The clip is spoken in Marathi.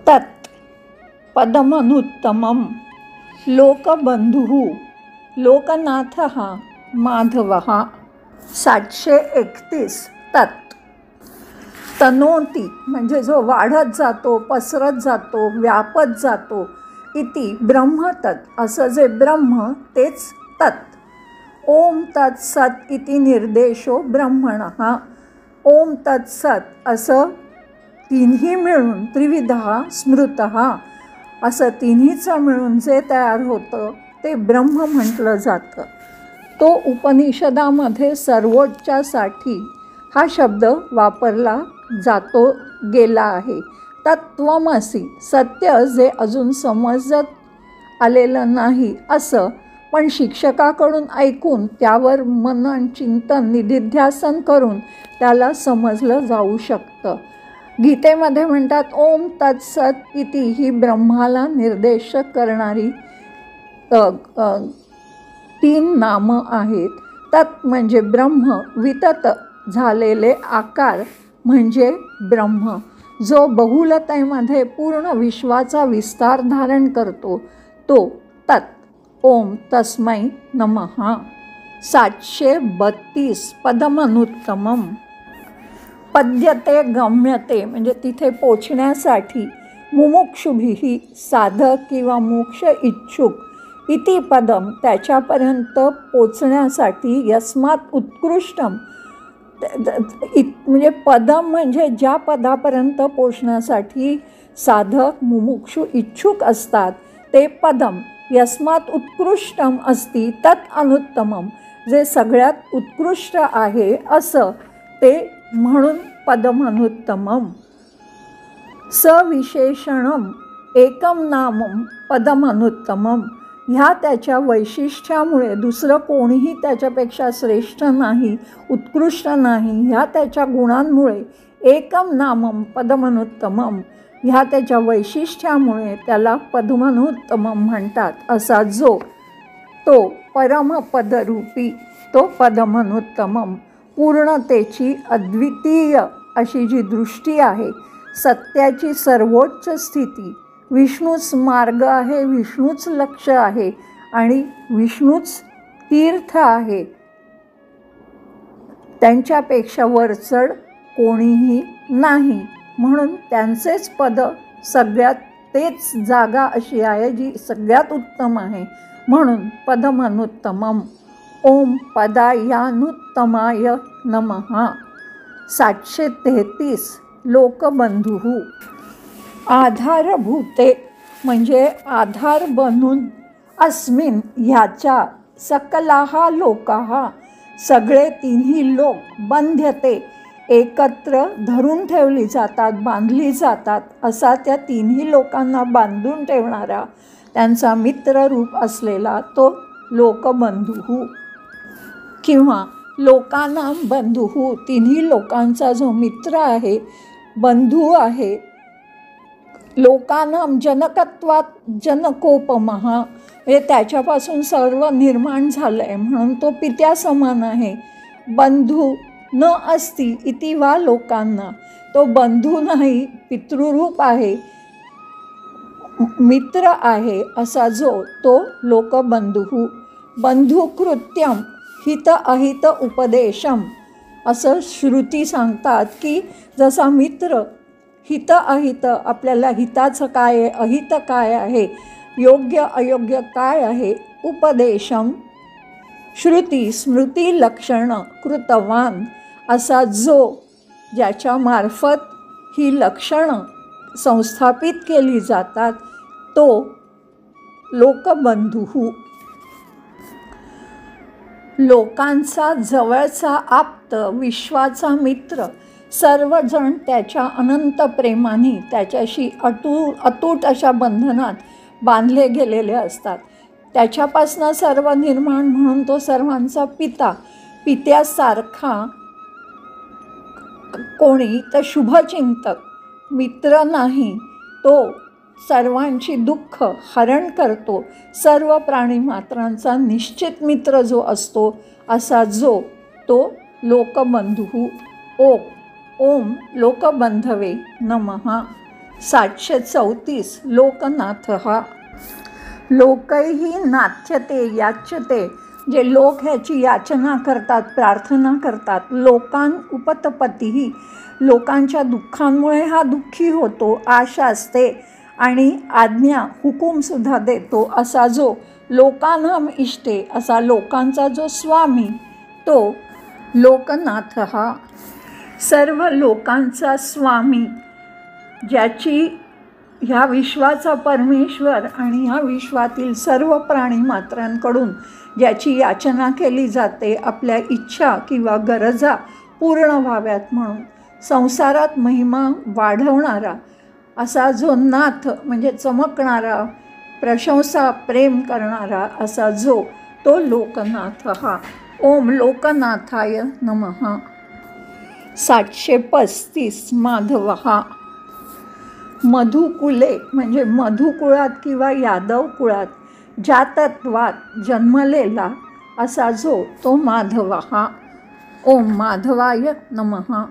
तत् पदमनुत्तमं लोकबंधुः लोकनाथः माधवः. 731 तत् तनोती म्हणजे जो वाढत जातो, पसरत जातो, व्यापत जातो. इति ब्रह्म तत् असं जे ब्रह्म तेच तत्. ओम तत्सत इति निर्देशो ब्रह्मणः. ओम तत्सत असं तिन्ही मिळून त्रिविधा स्मृतः असं तिन्हीचं मिळून जे तयार होतं ते ब्रह्म म्हटलं जातं. तो उपनिषदामध्ये सर्वोच्चासाठी हा शब्द वापरला जातो गेला आहे. तत्त्वमसि सत्य जे अजून समजत आलेलं नाही असं, पण शिक्षकाकडून ऐकून त्यावर मनन चिंतन निधिध्यासन करून त्याला समजलं जाऊ शकतं. गीतेमध्ये म्हणतात ओम तत्सत इति ही ब्रह्माला निर्देश करणारी 3 नामं आहेत. तत् म्हणजे ब्रह्म, वितत झालेले आकार म्हणजे ब्रह्म, जो बहुलतेमध्ये पूर्ण विश्वाचा विस्तार धारण करतो तो तत्. ओम तस्मै नमः. 732 पदमनुत्तमं पद्यते गम्यते म्हणजे तिथे पोचण्यासाठी मुमुक्षुभिः साधक किंवा मोक्ष इच्छुक इति पदम त्याच्यापर्यंत पोचण्यासाठी यस्मात् उत्कृष्टम म्हणजे पदम म्हणजे ज्या पदापर्यंत पोचण्यासाठी साधक मुमुक्षु इच्छुक असतात ते पदम. यस्मात् उत्कृष्टम अस्ति तत् अनुत्तमम जे सगळ्यात उत्कृष्ट आहे असं ते म्हणून पदमनुत्तमम. सविशेषणम एकम नामम पदमनुत्तमम ह्या त्याच्या वैशिष्ट्यामुळे दुसरं कोणीही त्याच्यापेक्षा श्रेष्ठ नाही, उत्कृष्ट नाही. ह्या त्याच्या गुणांमुळे एकम नामम पदमनुत्तमम ह्या त्याच्या वैशिष्ट्यामुळे त्याला पदमनुत्तमम म्हणतात. असा जो तो परमपदरूपी तो पदमनुत्तमम. पूर्णतेची अद्वितीय अशी जी दृष्टी आहे, सत्याची सर्वोच्च स्थिती, विष्णूच मार्ग आहे, विष्णूच लक्ष आहे आणि विष्णूच तीर्थ आहे. त्यांच्यापेक्षा वरचढ कोणीही नाही. म्हणून त्यांचेच पद सगळ्यात तेच जागा अशी आहे जी सगळ्यात उत्तम आहे. म्हणून पदमनुत्तमम. ओम पदायानुत्तमाय नमः. 733 लोकबंधुः आधारभूते म्हणजे आधार बनून अस्मिन ह्याच्या सकलाः लोकाः सगळे तिन्ही लोक बंध्यते एकत्र धरून ठेवली जातात, बांधली जातात. असा त्या तिन्ही लोकांना बांधून ठेवणारा त्यांचा मित्ररूप असलेला तो लोकबंधुः किंवा लोकानां बंधुः तिन्ही लोकांचा जो मित्र आहे, बंधू आहे. लोकानां जनकत्वात जनकोपमः म्हणजे त्याच्यापासून सर्व निर्माण झालं आहे म्हणून तो पित्या समान आहे. बंधू न अस्ति इति वा लोकांना तो बंधू नाही, पितृरूप आहे, मित्र आहे असा जो तो लोकबंधुः. बंधुकृत्यम हित अहित उपदेशम असं श्रुती सांगतात की जसा मित्र हित अहित आपल्याला हिताचं काय आहे, अहित काय आहे, योग्य अयोग्य काय आहे, उपदेशम श्रुती स्मृती लक्षण कृतवान असा जो ज्याच्या मार्फत ही लक्षणं संस्थापित केली जातात तो लोकबंधुः. लोकांचा जवळचा आप्त विश्वाचा मित्र सर्वजण त्याच्या अनंत प्रेमाने त्याच्याशी अतूट अशा बंधनात बांधले गेलेले असतात. त्याच्यापासनं सर्व निर्माण म्हणून तो सर्वांचा पिता. पित्यासारखा कोणी तर शुभचिंतक मित्र नाही. तो सर्वांची दुःख हरण करतो. सर्व प्राणीमात्रांचा निश्चित मित्र जो असतो असा जो तो लोकबंधुः. ओम लोकबंधवे नमः. 734 लोकनाथ हा लोकैही नाथ्यते याच्यते, जे लोक ह्याची याचना करतात, प्रार्थना करतात. लोकान उपतपतीही, लोकांच्या दुःखांमुळे हा दुःखी होतो. आशा असते आणि आज्ञा हुकूमसुद्धा देतो. असा जो लोकानाम इष्टे, असा लोकांचा जो स्वामी, तो लोकनाथ हा सर्व लोकांचा स्वामी, ज्याची ह्या विश्वाचा परमेश्वर आणि ह्या विश्वातील सर्व प्राणी मात्रांकडून ज्याची याचना केली जाते आपल्या इच्छा किंवा गरजा पूर्ण व्हाव्यात म्हणून, संसारात महिमा वाढवणारा असा जो नाथ म्हणजे चमकणारा, प्रशंसा प्रेम करणारा असा जो तो लोकनाथ हा. ओम लोकनाथाय नमः. 735 माधव हा मधुकुले म्हणजे मधुकुळात किंवा यादव कुळात जातत्वात जन्मलेला असा जो तो माधव हा. ओम माधवाय नमः.